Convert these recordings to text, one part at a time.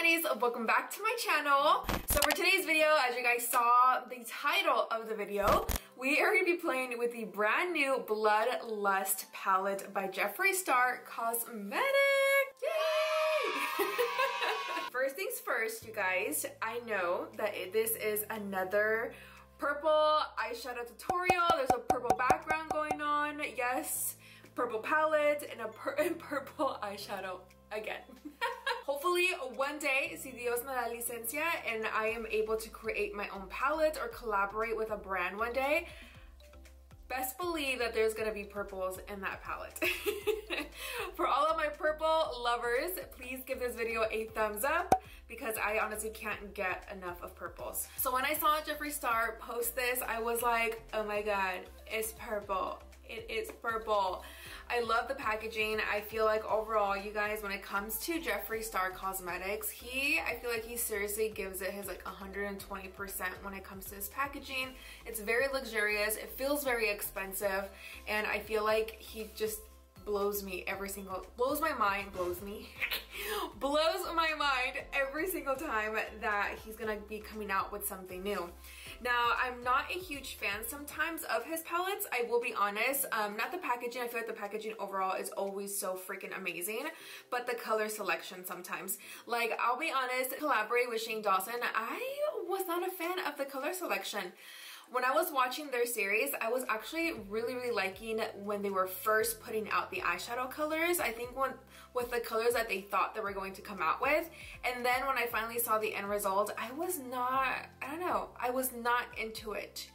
honeys, welcome back to my channel. So for today's video, as you guys saw the title of the video, we are going to be playing with the brand new Bloodlust palette by Jeffree Star Cosmetics. Yay! First things first, you guys, I know that this is another purple eyeshadow tutorial. There's a purple background going on. Yes, purple palette and a purple eyeshadow again. Hopefully one day, si Dios me da licencia, and I am able to create my own palette or collaborate with a brand one day, best believe that there's gonna be purples in that palette. For all of my purple lovers, please give this video a thumbs up because I honestly can't get enough of purples. So when I saw Jeffree Star post this, I was like, oh my god, it's purple. It is purple. I love the packaging. I feel like overall, you guys, when it comes to Jeffree Star Cosmetics, I feel like he seriously gives it his like 120% when it comes to his packaging. It's very luxurious. It feels very expensive. And I feel like he just blows my mind every single time that he's gonna be coming out with something new. Now, I'm not a huge fan sometimes of his palettes, I will be honest. Not the packaging, I feel like the packaging overall is always so freaking amazing, but the color selection sometimes. Like, I'll be honest, collaborate with Shane Dawson, I was not a fan of the color selection. When I was watching their series, I was actually really liking when they were first putting out the eyeshadow colors. I think with the colors that they thought they were going to come out with. And then when I finally saw the end result, I was not into it.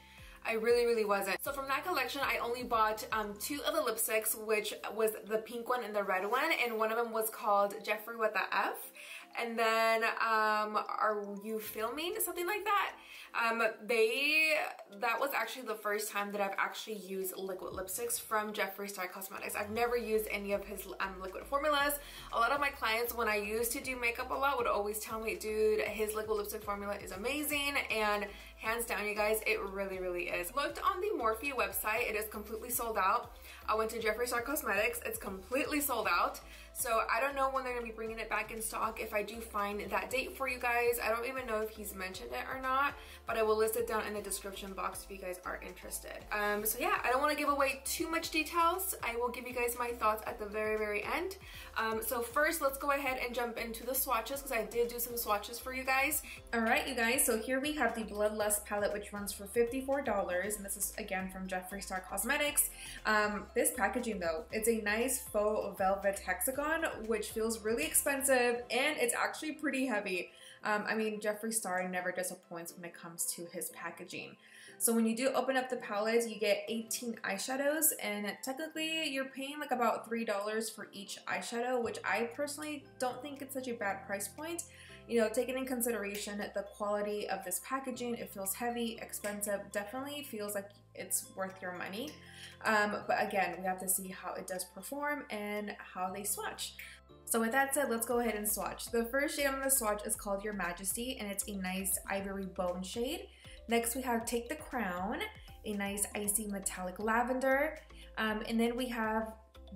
I really wasn't. So from that collection, I only bought 2 of the lipsticks, which was the pink one and the red one, and one of them was called Jeffree with the F. And then, Are You Filming? Something like that. That was actually the first time that I've actually used liquid lipsticks from Jeffree Star Cosmetics. I've never used any of his liquid formulas. A lot of my clients, when I used to do makeup a lot, would always tell me, dude, his liquid lipstick formula is amazing, and hands down, you guys, it really is. Looked on the Morphe website, it is completely sold out. I went to Jeffree Star Cosmetics, it's completely sold out. So I don't know when they're gonna be bringing it back in stock. If I do find that date for you guys, I don't even know if he's mentioned it or not, but I will list it down in the description box if you guys are interested. So yeah, I don't wanna give away too much details. I will give you guys my thoughts at the very end. So first, let's go ahead and jump into the swatches because I did do some swatches for you guys. All right, you guys, so here we have the Bloodlust palette, which runs for $54, and this is again from Jeffree Star Cosmetics. This packaging though, it's a nice faux velvet hexagon, which feels really expensive, and it's actually pretty heavy. I mean, Jeffree Star never disappoints when it comes to his packaging. So when you do open up the palette, you get 18 eyeshadows, and technically you're paying like about $3 for each eyeshadow, which I personally don't think it's such a bad price point. You know, taking in consideration the quality of this packaging, it feels heavy, expensive, definitely feels like it's worth your money. But again, we have to see how it does perform and how they swatch. So with that said, let's go ahead and swatch. The first shade I'm going to swatch is called Your Majesty, and it's a nice ivory bone shade. Next we have Take the Crown, a nice icy metallic lavender. And then we have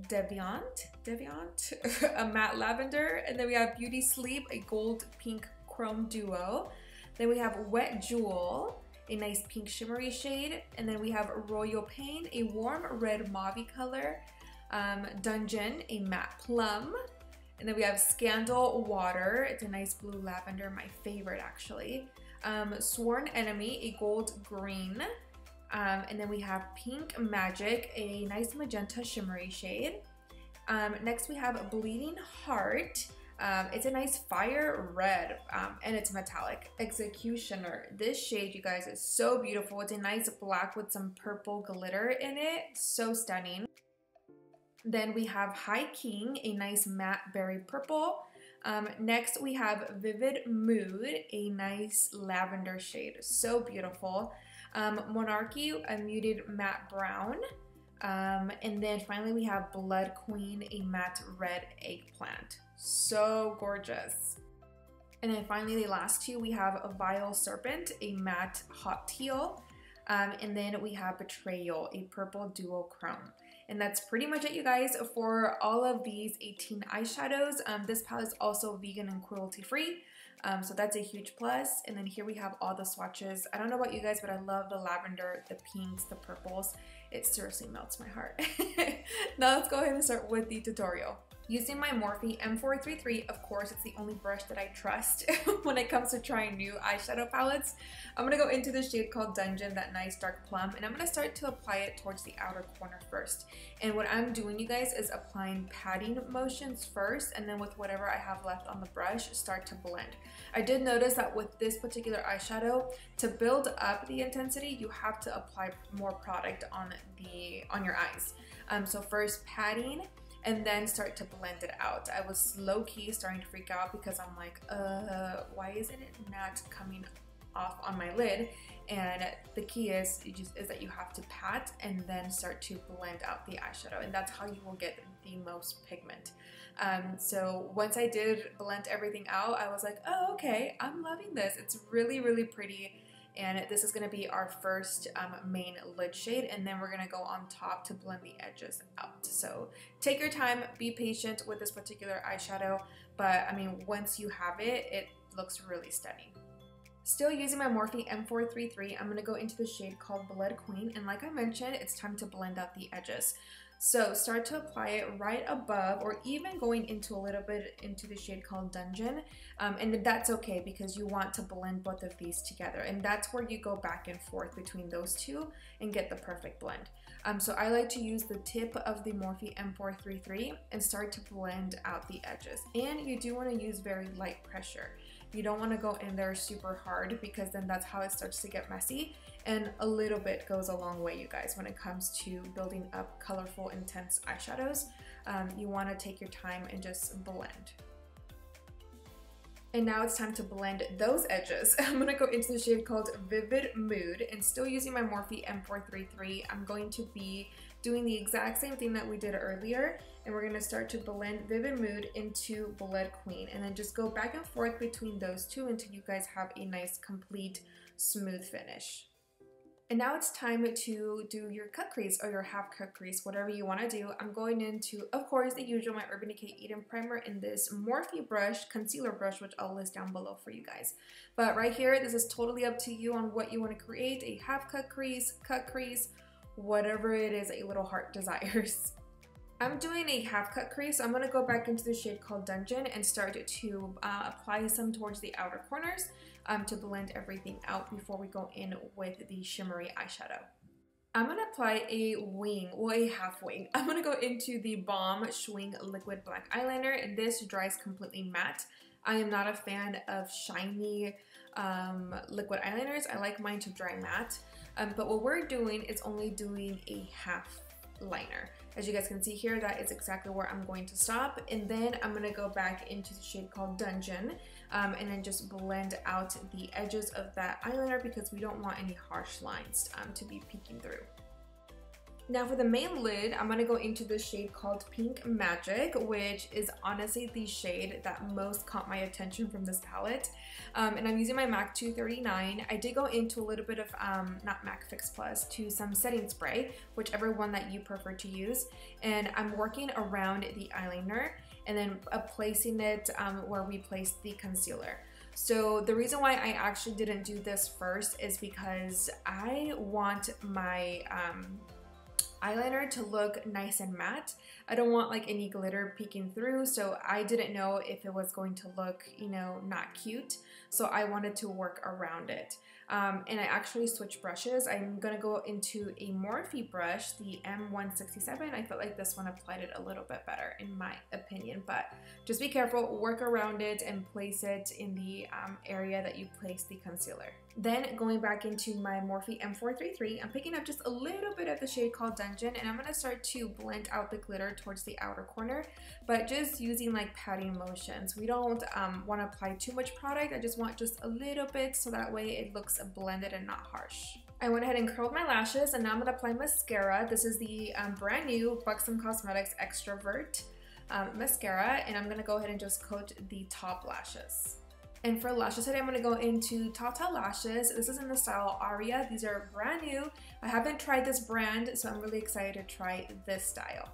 Deviant, a matte lavender. And then we have Beauty Sleep, a gold pink chrome duo. Then we have Wet Jewel, a nice pink shimmery shade. And then we have Royal Pain, a warm red mauve color. Dungeon, a matte plum. And then we have Scandal Water, it's a nice blue lavender, my favorite actually. Sworn Enemy, a gold green. And then we have Pink Magic, a nice magenta shimmery shade. Next we have Bleeding Heart. It's a nice fire red, and it's metallic. Executioner. This shade, you guys, is so beautiful. It's a nice black with some purple glitter in it. So stunning. Then we have High King, a nice matte berry purple. Next we have Vivid Mood, a nice lavender shade. So beautiful. Monarchy, a muted matte brown. And then finally we have Blood Queen, a matte red eggplant. So gorgeous. And then finally the last two, we have a Vile Serpent, a matte hot teal. And then we have Betrayal, a purple dual chrome. And that's pretty much it, you guys, for all of these 18 eyeshadows. This palette is also vegan and cruelty free. So that's a huge plus. And then here we have all the swatches. I don't know about you guys, but I love the lavender, the pinks, the purples. It seriously melts my heart. Now let's go ahead and start with the tutorial. Using my Morphe M433, of course, it's the only brush that I trust when it comes to trying new eyeshadow palettes. I'm going to go into the shade called Dungeon, that nice dark plum, and I'm going to start to apply it towards the outer corner first. And what I'm doing, you guys, is applying patting motions first, and then with whatever I have left on the brush, start to blend. I did notice that with this particular eyeshadow, to build up the intensity, you have to apply more product on your eyes. So first patting, and then start to blend it out. I was low-key starting to freak out because I'm like, why isn't it not coming off on my lid? And the key is that you have to pat and then start to blend out the eyeshadow, and that's how you will get the most pigment. So once I did blend everything out, I was like, oh, okay, I'm loving this. It's really, really pretty. And this is going to be our first main lid shade, and then we're going to go on top to blend the edges out. So take your time, be patient with this particular eyeshadow, but I mean, once you have it, it looks really stunning. Still using my Morphe M433, I'm going to go into the shade called Blood Queen, and like I mentioned, it's time to blend out the edges. So start to apply it right above, or even going into a little bit into the shade called Dungeon, and that's okay because you want to blend both of these together, and that's where you go back and forth between those two and get the perfect blend. So I like to use the tip of the Morphe M433 and start to blend out the edges, and you do want to use very light pressure. You don't want to go in there super hard because then that's how it starts to get messy, and a little bit goes a long way, you guys, when it comes to building up colorful, intense eyeshadows. You want to take your time and just blend. And now it's time to blend those edges. I'm going to go into the shade called Vivid Mood, and still using my Morphe M433, I'm going to be doing the exact same thing that we did earlier, and we're going to start to blend Vivid Mood into Blood Queen, and then just go back and forth between those two until you guys have a nice, complete, smooth finish. And now it's time to do your cut crease or your half cut crease, whatever you want to do. I'm going into, of course, the usual, my Urban Decay Eden Primer in this Morphe brush, concealer brush, which I'll list down below for you guys. But right here, this is totally up to you on what you want to create, a half cut crease, whatever it is that your little heart desires. I'm doing a half cut crease, so I'm going to go back into the shade called Dungeon and start to apply some towards the outer corners to blend everything out before we go in with the shimmery eyeshadow. I'm going to apply a wing, or a half wing. I'm going to go into the BALM SCHWING Liquid Black Eyeliner, and this dries completely matte. I am not a fan of shiny liquid eyeliners. I like mine to dry matte, but what we're doing is only doing a half liner. As you guys can see here, that is exactly where I'm going to stop, and then I'm going to go back into the shade called Dungeon, and then just blend out the edges of that eyeliner because we don't want any harsh lines to be peeking through. Now for the main lid, I'm going to go into the shade called Pink Magic, which is honestly the shade that most caught my attention from this palette. And I'm using my MAC 239. I did go into a little bit of, not MAC Fix Plus, to some setting spray, whichever one that you prefer to use. And I'm working around the eyeliner and then placing it where we placed the concealer. So the reason why I actually didn't do this first is because I want my eyeliner to look nice and matte. I don't want like any glitter peeking through, so I didn't know if it was going to look, you know, not cute. So I wanted to work around it. And I actually switched brushes. I'm gonna go into a Morphe brush, the M167. I felt like this one applied it a little bit better in my opinion, but just be careful, work around it and place it in the area that you place the concealer. Then going back into my Morphe M433, I'm picking up just a little bit of the shade called Dungeon, and I'm gonna start to blend out the glitter towards the outer corner, but just using like patting motions. We don't want to apply too much product. I just want just a little bit so that way it looks blended and not harsh. I went ahead and curled my lashes, and now I'm gonna apply mascara. This is the brand new BUXOM Cosmetics XTROVERT mascara, and I'm gonna go ahead and just coat the top lashes. And for lashes today, I'm going to go into TATA lashes. This is in the style ARIA. These are brand new. I haven't tried this brand, so I'm really excited to try this style.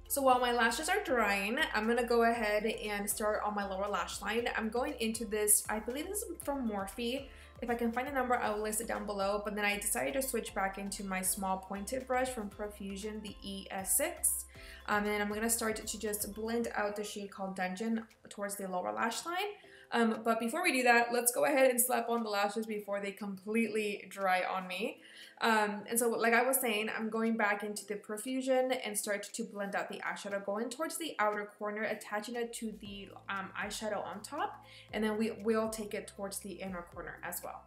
So while my lashes are drying, I'm going to go ahead and start on my lower lash line. I'm going into this, I believe this is from Morphe. If I can find a number, I will list it down below. But then I decided to switch back into my small pointed brush from Profusion, the ES6. And then I'm going to start to just blend out the shade called Dungeon towards the lower lash line. But before we do that, let's go ahead and slap on the lashes before they completely dry on me. And so like I was saying, I'm going back into the Profusion and start to blend out the eyeshadow, going towards the outer corner, attaching it to the eyeshadow on top, and then we will take it towards the inner corner as well.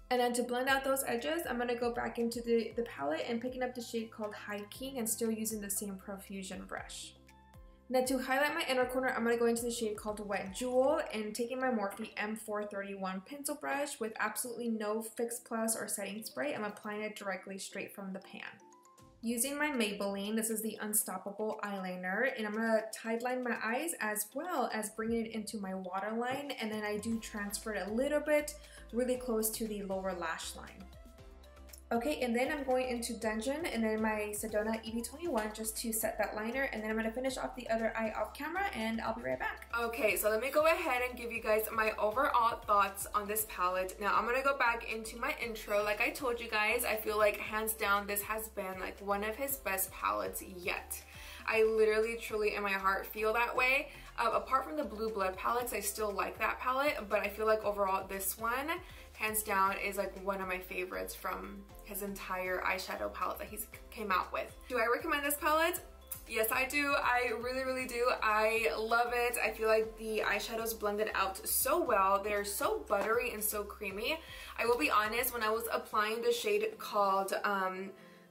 And then to blend out those edges, I'm going to go back into the palette and picking up the shade called High King and still using the same Profusion brush. Now to highlight my inner corner, I'm going to go into the shade called Wet Jewel and taking my Morphe M431 pencil brush with absolutely no Fix Plus or setting spray, I'm applying it directly straight from the pan. Using my Maybelline, this is the Unstoppable eyeliner, and I'm going to tideline my eyes as well as bringing it into my waterline, and then I do transfer it a little bit really close to the lower lash line. Okay, and then I'm going into Dungeon and then my Sedona EB21 just to set that liner, and then I'm going to finish off the other eye off camera and I'll be right back. Okay, so let me go ahead and give you guys my overall thoughts on this palette. Now I'm going to go back into my intro. Like I told you guys, I feel like hands down this has been like one of his best palettes yet. I literally, truly in my heart feel that way. Apart from the Blue Blood palettes, I still like that palette, but I feel like overall this one, hands down, is like one of my favorites from his entire eyeshadow palette that he's came out with. Do I recommend this palette? Yes, I do. I really, really do. I love it. I feel like the eyeshadows blended out so well. They're so buttery and so creamy. I will be honest, when I was applying the shade called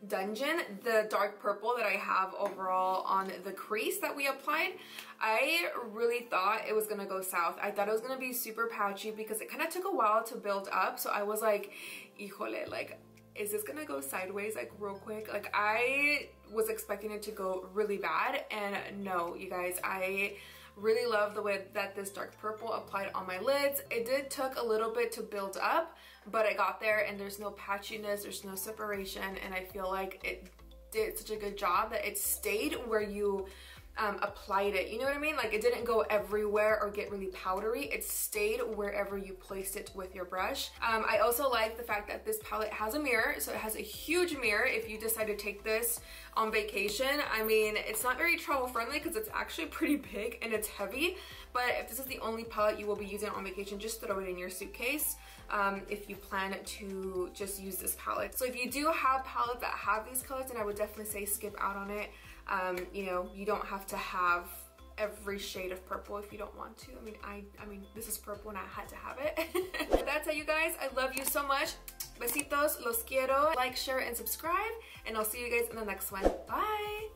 Dungeon, the dark purple that I have overall on the crease that we applied, I really thought it was gonna go south. I thought it was gonna be super patchy because it kind of took a while to build up. So I was like, híjole, like, is this gonna go sideways like real quick? Like I was expecting it to go really bad, and no, you guys, I really love the way that this dark purple applied on my lids. It did took a little bit to build up, but I got there and there's no patchiness, there's no separation, and I feel like it did such a good job that it stayed where you applied it. You know what I mean? Like it didn't go everywhere or get really powdery. It stayed wherever you placed it with your brush. I also like the fact that this palette has a mirror, so it has a huge mirror if you decide to take this on vacation. I mean, it's not very travel friendly because it's actually pretty big and it's heavy, but if this is the only palette you will be using on vacation, just throw it in your suitcase if you plan to just use this palette. So if you do have palettes that have these colors, then I would definitely say skip out on it. You know, you don't have to have every shade of purple if you don't want to. I mean, this is purple and I had to have it. That's it, you guys. I love you so much. Besitos, los quiero. Like, share, and subscribe, and I'll see you guys in the next one. Bye!